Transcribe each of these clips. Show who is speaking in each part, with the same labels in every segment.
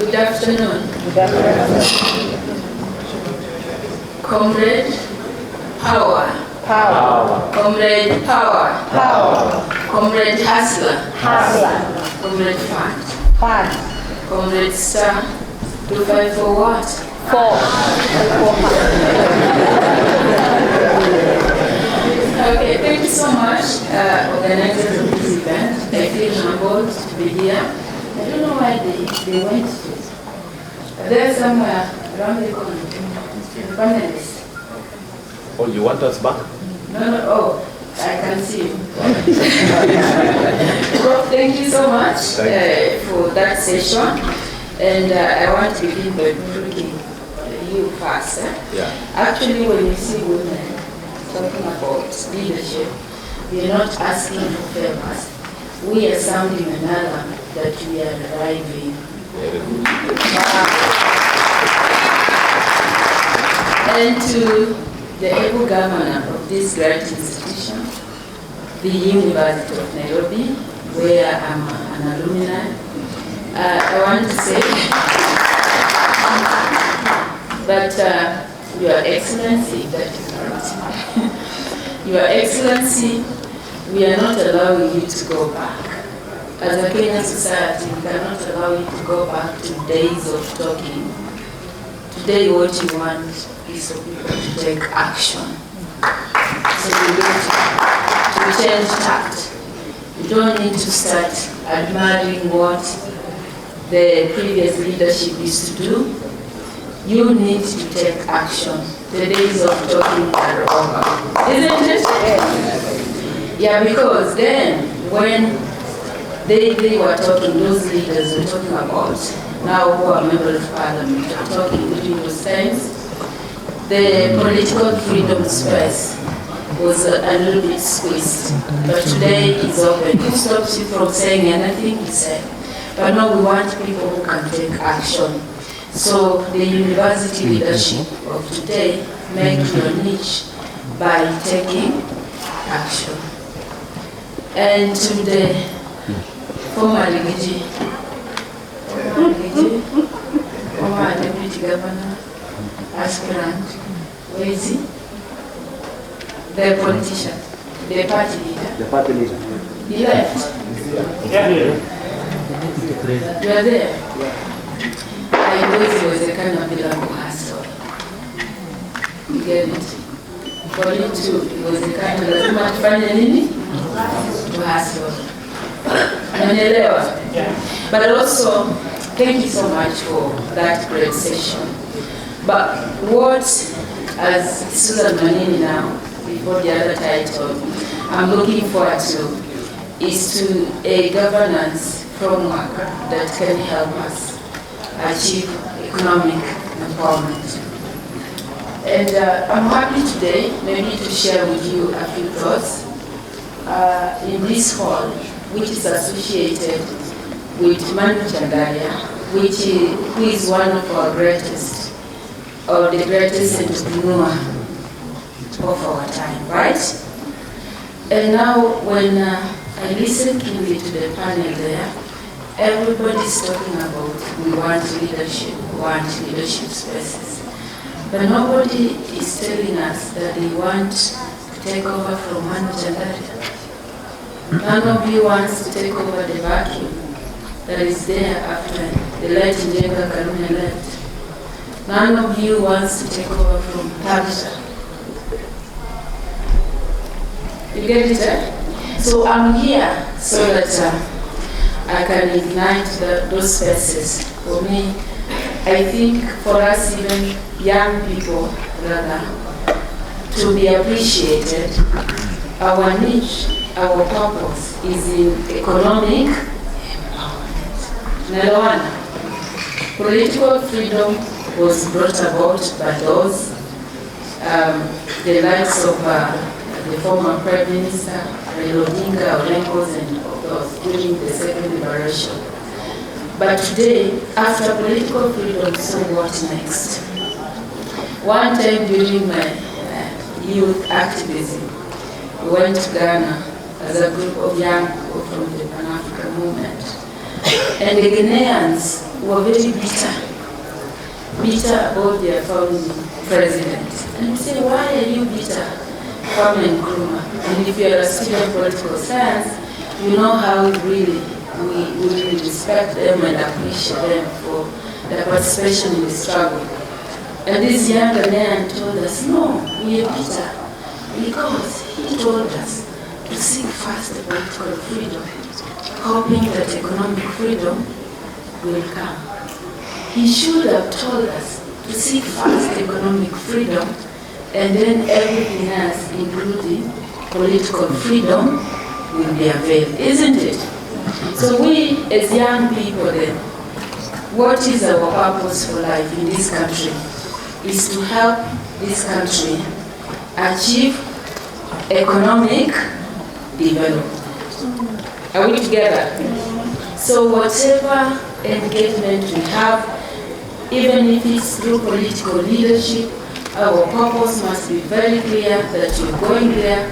Speaker 1: Good afternoon.
Speaker 2: Good afternoon.
Speaker 1: Comrade, power.
Speaker 2: Power.
Speaker 1: Comrade, power.
Speaker 2: Power.
Speaker 1: Comrade, hustler.
Speaker 2: Hustler.
Speaker 1: Comrade, fund.
Speaker 2: Fund.
Speaker 1: Comrade, star. 254 what?
Speaker 2: 4.
Speaker 1: Okay, thank you so much, organizers of this event. I feel humbled to be here. I don't know why they went to it. They're somewhere around the corner. The panelists.
Speaker 3: Oh, you want us back?
Speaker 1: No, oh, I can see you. Well, thank you so much for that session. And I want to begin by thanking you first.
Speaker 3: Yeah.
Speaker 1: Actually, when you see women talking about leadership, we are not asking for favors. We are sounding an alarm that we are arriving.
Speaker 3: Very good.
Speaker 1: And to the able governor of this great institution, the University of Nairobi, where I'm an alumni, I want to say that Your Excellency, that is right. Your Excellency, we are not allowing you to go back. As a Kenyan society, we cannot allow you to go back to days of talking. Today what you want is for people to take action. So we need to change tact. You don't need to start admiring what the previous leadership used to do. You need to take action. The days of talking are over. Isn't it? Yeah, because then when they were talking, those leaders were talking about, now who are members of parliament, are talking between those times, the political freedom space was a little bit squeezed. But today it's open. Who stops you from saying anything you say? But no, we want people who can take action. So the university leadership of today make your niche by taking action. And to the former Ligiji, former deputy governor, aspirant, where is he? The politician, the party leader.
Speaker 4: The party leader.
Speaker 1: He left.
Speaker 4: Yeah.
Speaker 1: You are there? I know it was a kind of bilango hustle. You get it? For you too, it was a kind of lazima tufanye nini? To hustle. Unanielewa? But also, thank you so much for that great session. But what, as Susan Mangeni now, before the other title, I'm looking forward to is to a governance framework that can help us achieve economic empowerment. And I'm happy today maybe to share with you a few thoughts in this hall, which is associated with Manu Chandaria, who is one of our greatest, or the greatest entrepreneur of our time, right? And now when I listen keenly to the panel there, everybody's talking about we want leadership spaces. But nobody is telling us that they want to take over from Manu Chandaria. None of you wants to take over the vacuum that is there after the late Njenga Karume left. None of you wants to take over from Tabitha. You get it, eh? So I'm here so that I can ignite those spaces. For me, I think for us, even young people, rather, to be appreciated, our niche, our purpose is in economic empowerment. Nalawana, political freedom was brought about by those, the likes of the former Prime Minister, Raila Odinga, Olenkos, and those during the second liberation. But today, after political freedom, so what next? One time during my youth activism, we went to Ghana as a group of young people from the Pan-African movement. And the Ghanaians were very bitter about their founding president. And we say, why are you bitter, Kwame Nkrumah? And if you are a student of political science, you know how really we really respect them and appreciate them for their participation in the struggle. And this young man told us, no, we are bitter, because he told us to seek first the political freedom, hoping that economic freedom will come. He should have told us to seek first economic freedom, and then everything else, including political freedom, will be availed, isn't it? So we, as young people then, what is our purpose for life in this country? Is to help this country achieve economic development. Are we together? So whatever engagement we have, even if it's through political leadership, our purpose must be very clear that we're going there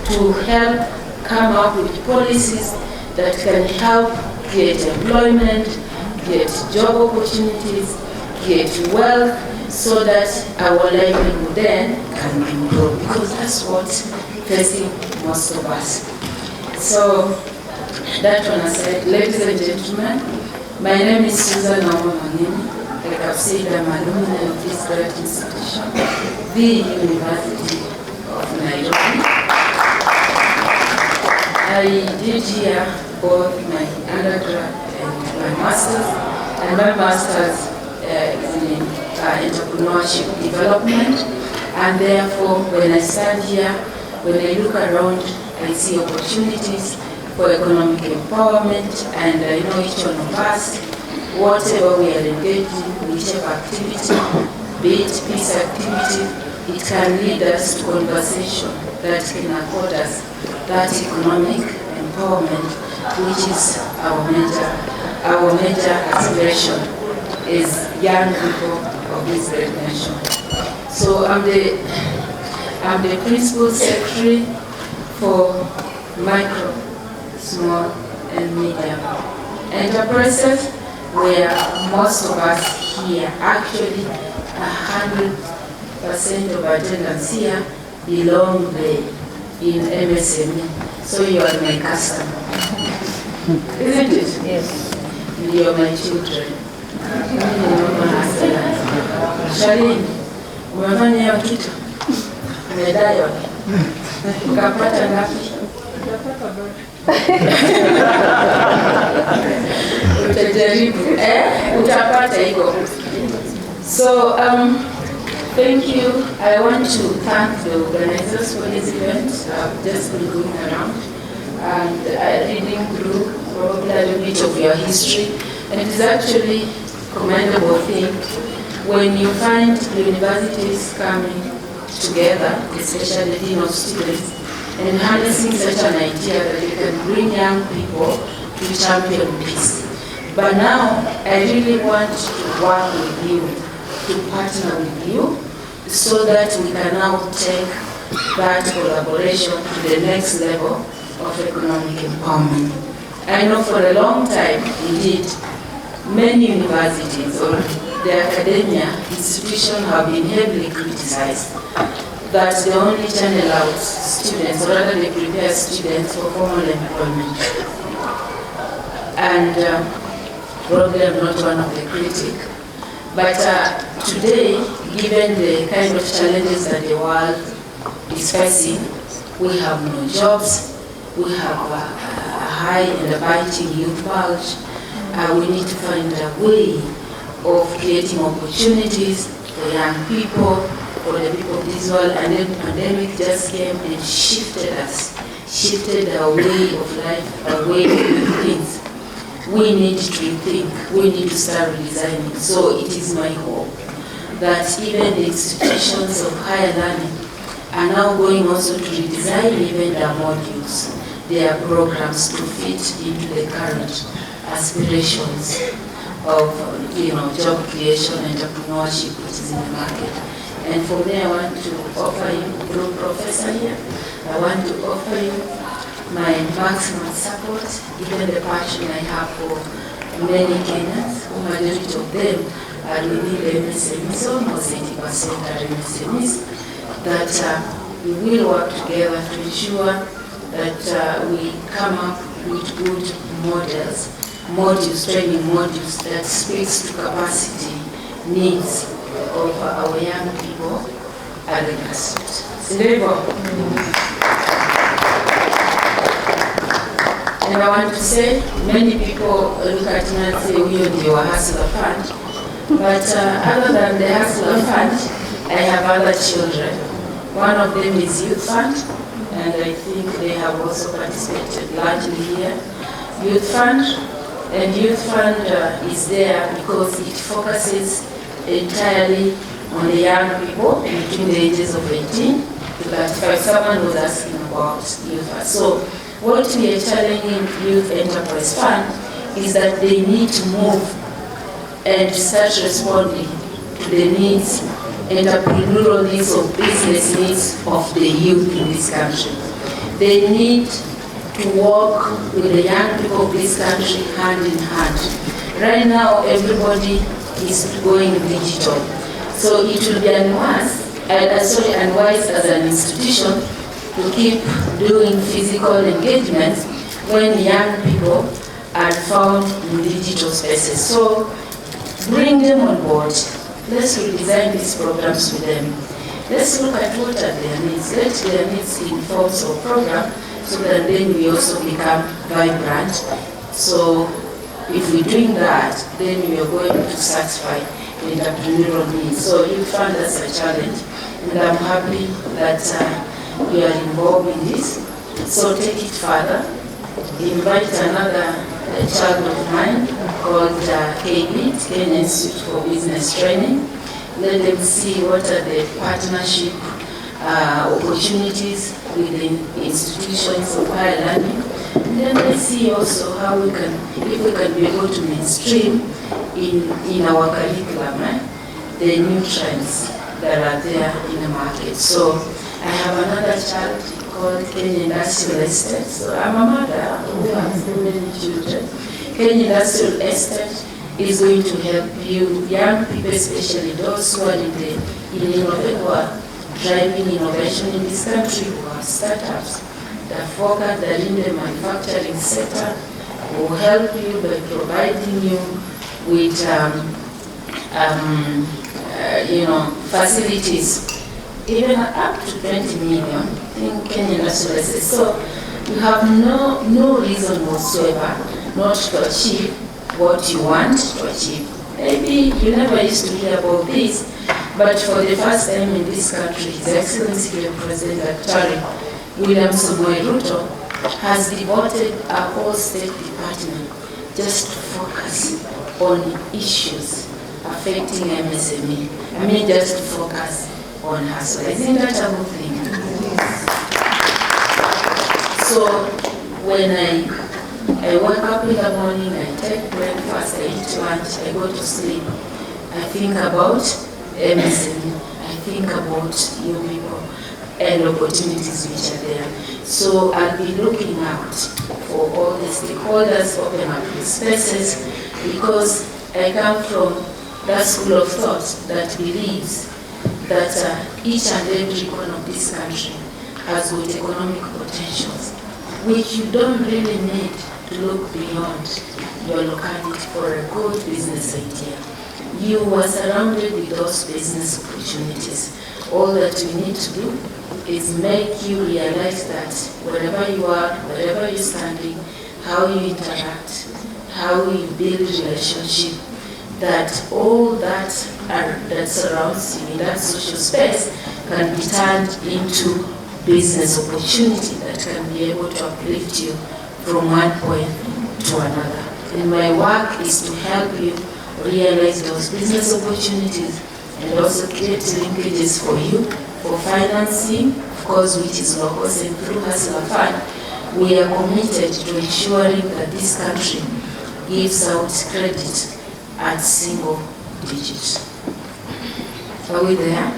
Speaker 1: to help come up with policies that can help create employment, create job opportunities, create wealth, so that our livelihood then can be improved, because that's what's facing most of us. So, that one aside, ladies and gentlemen, my name is Susan Mangeni. Like I've said, I'm an alumni of this great institution, the University of Nairobi. I did here both my undergrad and my master's, and my master's is in entrepreneurship development, and therefore when I stand here, when I look around, I see opportunities for economic empowerment, and I know each one of us, whatever we are engaged in, whichever activity, be it peace activity, it can lead us to conversation that can afford us that economic empowerment, which is our major aspiration as young people of this great nation. So I'm the principal secretary for micro, small, and medium enterprises, where most of us here, actually 100% of attendance here, belong there in MSME. So you are my customer. Isn't it?
Speaker 2: Yes.
Speaker 1: You are my children. Shalini, umefanya hiyo kitu? Umedai wapi? Ukapata ngapi? Utajaribu, utapata iko. So, thank you. I want to thank the organizers for this event. I've just been going around and reading through probably a little bit of your history. And it is actually a commendable thing when you find universities coming together, especially the dean of students, and harnessing such an idea that they can bring young people to champion peace. But now, I really want to work with you, to partner with you, so that we can now take that collaboration to the next level of economic empowerment. I know for a long time, indeed, many universities or the academia institutions have been heavily criticized that they only channel out students, or rather they prepare students for formal employment. And probably I'm not one of the critics. But today, given the kind of challenges that the world is facing, we have no jobs, we have a high and a biting youth bulge. We need to find a way of creating opportunities for young people, for the people of this world, and then the pandemic just came and shifted us, shifted our way of life, our way of doing things. We need to rethink, we need to start redesigning. So it is my hope that even the institutions of higher learning are now going also to redesign even their modules, their programs to fit into the current aspirations of job creation, entrepreneurship, which is in the market. And for me, I want to offer you, through Professor here, I want to offer you my maximum support, given the passion I have for many Kenyans, majority of them are within MSMEs, almost 80% are MSMEs, that we will work together to ensure that we come up with good training modules that speaks to capacity needs of our young people at the grassroots. And I want to say, many people look at me and say, we are the Hustler Fund. But other than the Hustler Fund, I have other children. One of them is Youth Fund, and I think they have also participated largely here. Youth Fund, and Youth Fund is there because it focuses entirely on the young people between the ages of 18 to 35. Someone was asking about Youth Fund. So what we are challenging Youth Enterprise Fund is that they need to move and start responding to the needs, entrepreneurial needs or business needs of the youth in this country. They need to work with the young people of this country hand in hand. Right now, everybody is going digital. So it will be unwise as an institution to keep doing physical engagements when young people are found in digital spaces. So bring them on board. Let's redesign these programs with them. Let's look at what are their needs. Let their needs inform our program so that then we also become vibrant. So if we're doing that, then we are going to satisfy the entrepreneurial needs. So you found that's a challenge, and I'm happy that you are involved in this. So take it further. Invite another child of mine called KB, Kenya Institute for Business Training. Let them see what are the partnership opportunities within institutions of higher learning. And then let's see also how we can, if we can be able to mainstream in our curriculum the new trends that are there in the market. So I have another child called Kenya Industrial Estate. So I'm a mother who has many children. Kenya Industrial Estate is going to help you, young people, especially those who are who are driving innovation in this country, who have startups that focus that in the manufacturing sector, will help you by providing you with facilities, even up to 20 million in Kenya Industrial Estate. So you have no reason whatsoever not to achieve what you want to achieve. Maybe you never used to hear about this, but for the first time in this country, His Excellency the President Dr. William Samoei Ruto has devoted a whole state department just to focus on issues affecting MSME. I mean, just to focus on hustle. Isn't that a good thing? So when I wake up in the morning, I take breakfast, I eat lunch, I go to sleep, I think about MSME, I think about you people and opportunities which are there. So I'll be looking out for all the stakeholders, open up the spaces, because I come from that school of thought that believes that each and every corner of this country has good economic potentials, which you don't really need to look beyond your locality for a good business idea. You are surrounded with those business opportunities. All that you need to do is make you realize that wherever you are, wherever you're standing, how you interact, how you build relationship, that all that surrounds you in that social space can be turned into business opportunity that can be able to uplift you from one point to another. And my work is to help you realize those business opportunities and also create linkages for you for financing, of course, which is local, and through Hustler Fund, we are committed to ensuring that this country gives out credit at single digit. Are we there?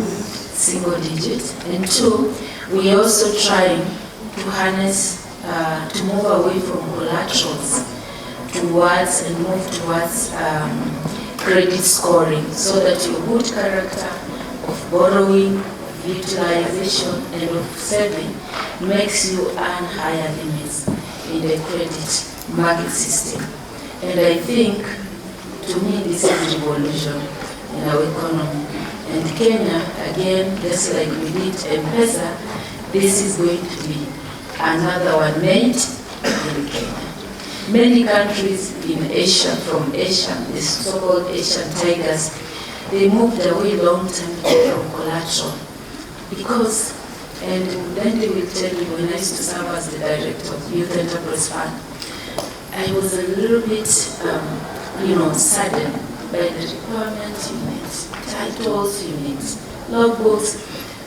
Speaker 1: Single digit. And two, we are also trying to harness, to move away from collaterals towards and move towards credit scoring, so that your good character of borrowing, utilization, and of saving makes you earn higher limits in the credit market system. And I think, to me, this is revolution in our economy. And Kenya, again, just like we did M-Pesa, this is going to be another one made in Kenya. Many countries in Asia, from Asia, the so-called Asian tigers, they moved away long time from collateral. Because, and then they will tell you, when I used to serve as the director of Youth Enterprise Fund, I was a little bit, saddened by the requirement units, titles, units, logbooks,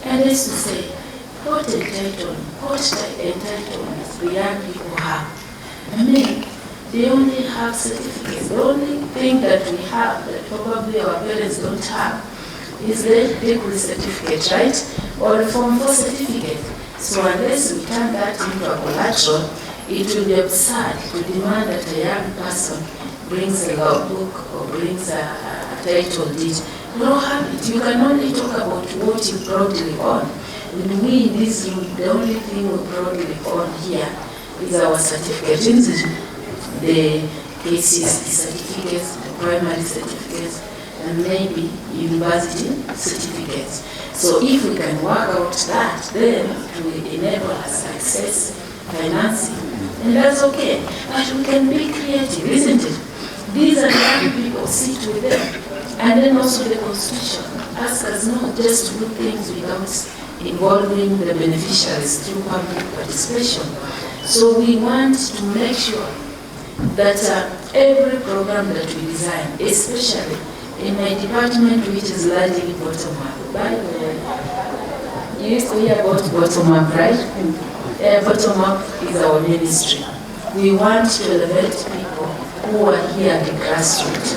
Speaker 1: and I used to say, what entitlements the young people have? I mean, they only have certificates. The only thing that we have that probably our parents don't have is the degree certificate, right? Or a Form 4 certificate. So unless we turn that into a collateral, it will be absurd to demand that a young person brings a logbook or brings a title deed. You don't have it. You can only talk about what you proudly own. When we in this room, the only thing we proudly own here is our certificate. The KCSE certificates, the primary certificates, and maybe university certificates. So if we can work out that, then it will enable us access financing. And that's okay. But we can be creative, isn't it? These are young people, sit with them. And then also the Constitution asks us not just to do things without involving the beneficiaries through public participation. So we want to make sure that every program that we design, especially in my department, which is largely bottom-up. By the way, you used to hear about bottom-up, right? Bottom-up is our ministry. We want to elevate people who are here at the grassroots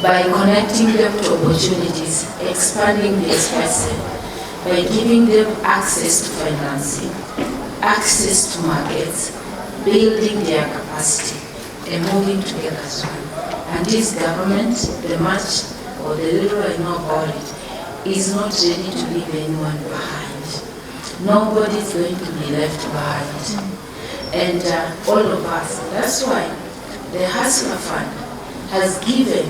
Speaker 1: by connecting them to opportunities, expanding their space, by giving them access to financing, access to markets, building their capacity, and moving together as one. And this government, the much or the little I know about it, is not ready to leave anyone behind. Nobody is going to be left behind. And all of us, that's why the Hustler Fund has given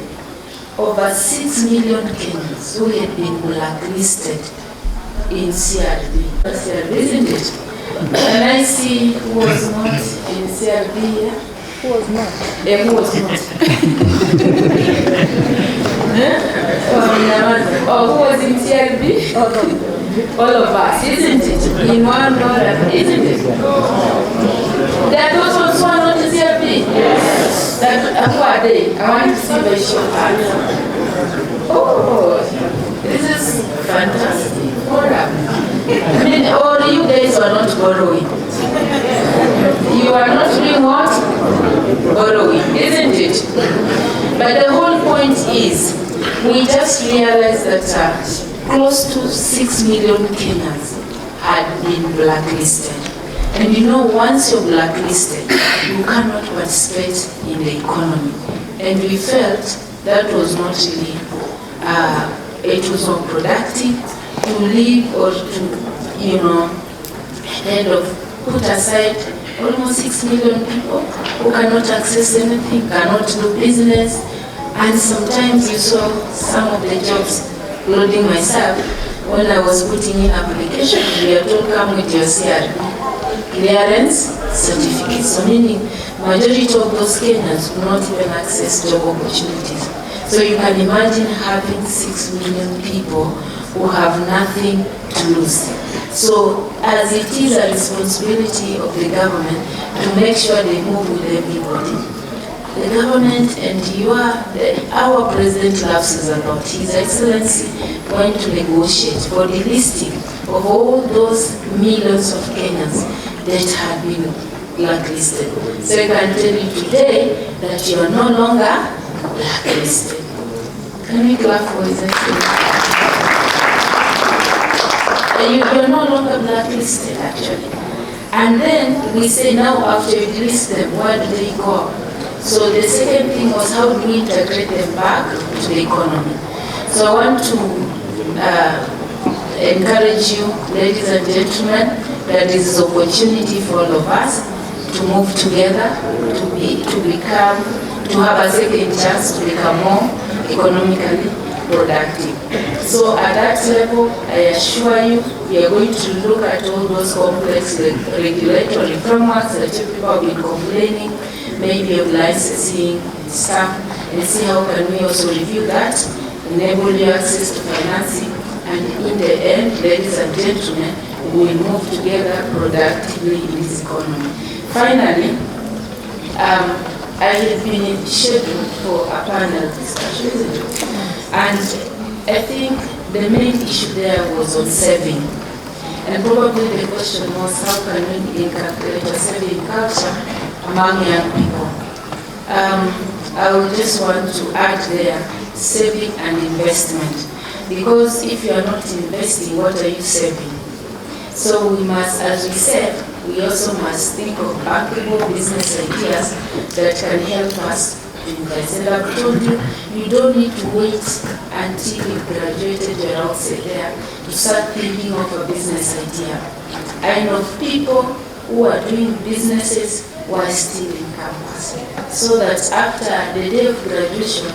Speaker 1: over 6 million Kenyans who had been blacklisted in CRB. Isn't it? And I see who was not in CRB here.
Speaker 2: Who was not?
Speaker 1: Who was not? Who was in CRB? All of us, isn't it? In one order, isn't it? There are those ones who are not in CRB? Yes. Who are they? I want to see by show hands. Oh, this is fantastic. Forum. I mean, all you guys are not borrowing. You are not doing what? Borrowing, isn't it? But the whole point is, we just realized that close to 6 million Kenyans had been blacklisted. And you know, once you're blacklisted, you cannot participate in the economy. And we felt that was not really, it was not productive to leave or to, kind of put aside almost 6 million people who cannot access anything, cannot do business. And sometimes you saw some of the jobs, including myself, when I was putting in application, we are told come with your CRB clearance certificate. So meaning, majority of those Kenyans do not even access job opportunities. So you can imagine having 6 million people who have nothing to lose. So as it is a responsibility of the government to make sure they move with everybody, the government and our president loves us a lot. His Excellency went to negotiate for the listing of all those millions of Kenyans that had been blacklisted. So I can tell you today that you are no longer blacklisted. Can we clap for His Excellency? You are no longer blacklisted, actually. And then we say now, after you list them, where do they go? So the second thing was how do we integrate them back to the economy. So I want to encourage you, ladies and gentlemen, that this is an opportunity for all of us to move together, to have a second chance to become more economically productive. So at that level, I assure you, we are going to look at all those complex regulatory frameworks that you people have been complaining, maybe of licensing stuff, and see how can we also review that, enable you access to financing, and in the end, ladies and gentlemen, we will move together productively in this economy. Finally, I have been scheduled for a panel discussion, and I think the main issue there was on saving. And probably the question was how can we inculcate a saving culture among young people. I would just want to add there saving and investment. Because if you are not investing, what are you saving? So we must, as we said, we also must think of bankable business ideas that can help us to invest. And I've told you, you don't need to wait until you've graduated your outside there to start thinking of a business idea. I know people who are doing businesses who are still in campus. So that after the day of graduation,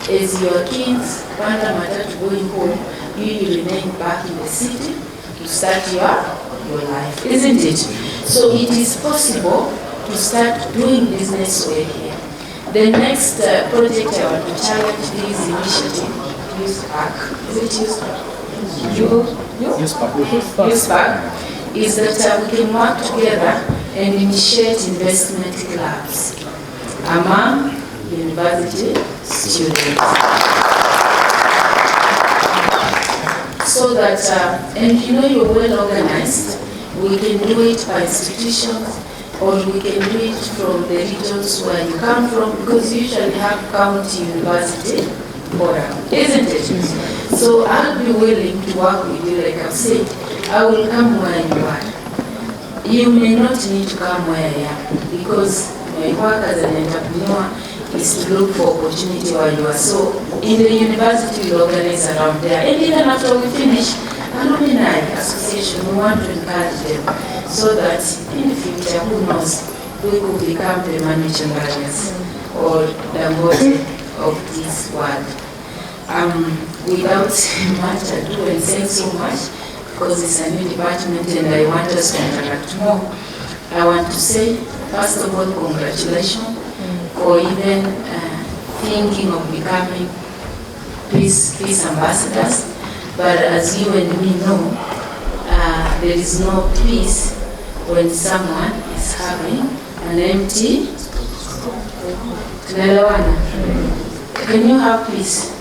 Speaker 1: as your kids panda matatu going home, you remain back in the city to start your life, isn't it? So it is possible to start doing business way here. The next project I want to challenge this initiative, Youth Park. Is it Youth Park? Youth Park is that we can work together and initiate investment clubs among university students. So that, and you know you're well organized, we can do it by institutions, or we can do it from the regions where you come from, because you usually have county university forum, isn't it? So I'll be willing to work with you, like I've said, I will come where you are. You may not need to come where I am, because my work as an entrepreneur is to look for opportunity where you are. So in the university we organize around there, and even after we finish, alumni association, we want to encourage them so that in the future, who knows, we could become the managing barriers or the body of this world. Without much ado and saying so much, because it's a new department and I want us to interact more, I want to say, first of all, congratulations for even thinking of becoming peace ambassadors. But as you and me know, there is no peace when someone is having an empty. Can you have peace?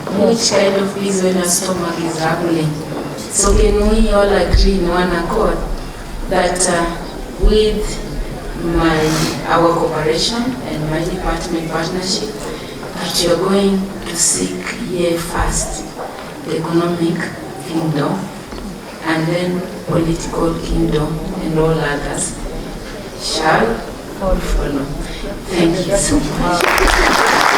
Speaker 1: Which kind of peace when your stomach is rumbling? So can we all agree in one accord that with our cooperation and my department partnership, that you're going to seek here first the economic kingdom and then political kingdom and all others shall follow. Thank you so much.